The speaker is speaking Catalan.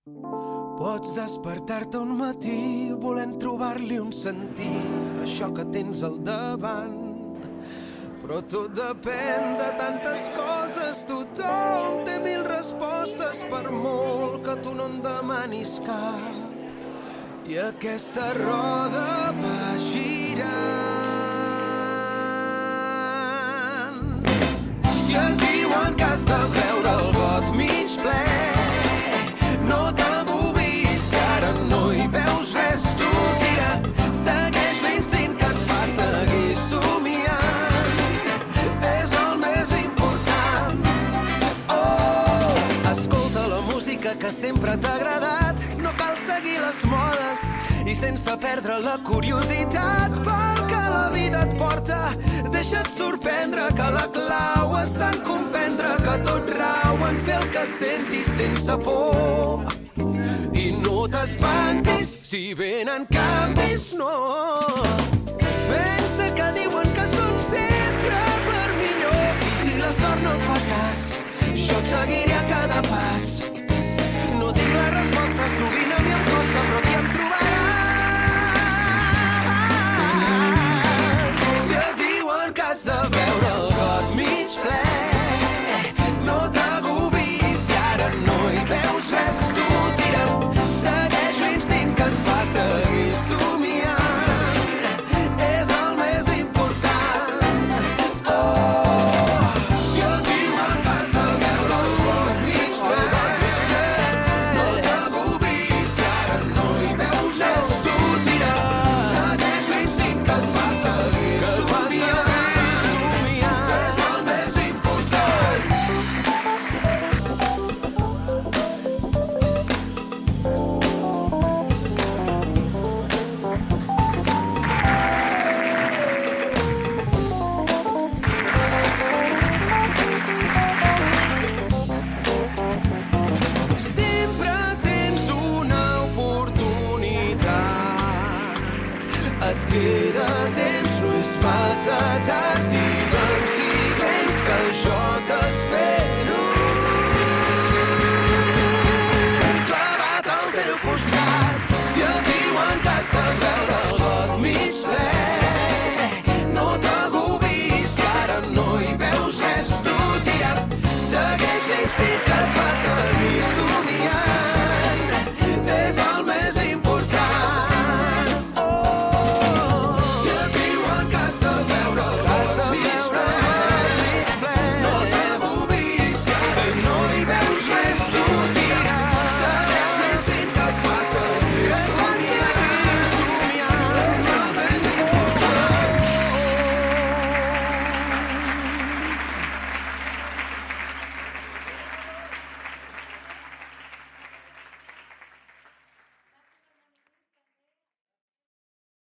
Pots despertar-te un matí volent trobar-li un sentit a això que tens al davant. Però tot depèn de tantes coses, tothom té mil respostes per molt que tu no en demanis cap. I aquesta roda va girant. Si et diuen que has de veure el got mig ple, no t'abobis, si ara no hi veus res, tu tira, segueix l'instint que et fa seguir somiant. És el més important. Oh, escolta la música que sempre t'ha agradat, no cal seguir les modes i sense perdre la curiositat pel que la vida et porta. Deixa't sorprendre que la clau està en comprendre que tot rau en fer el que sentis sense por. I no t'espantis si venen canvis, no. Pensa que diuen que són sempre per millor. I si la sort no et fa cas, jo et seguiré a cada pas. No tinc la resposta, sovint a mi em costa, però qui em trobarà? Si et diuen que has de veure el got mig ple, no t'agobis, si ara no hi veus res, tu tira, segueix l'instint que et fa seguir somiant. És el més important. Oh, si et diuen que has de veure el got mig ple, no t'agobis, si ara no hi veus res, tu tira, segueix l'instint que et fa seguir somiant. És el més important. Sempre tens una oportunitat. Et queda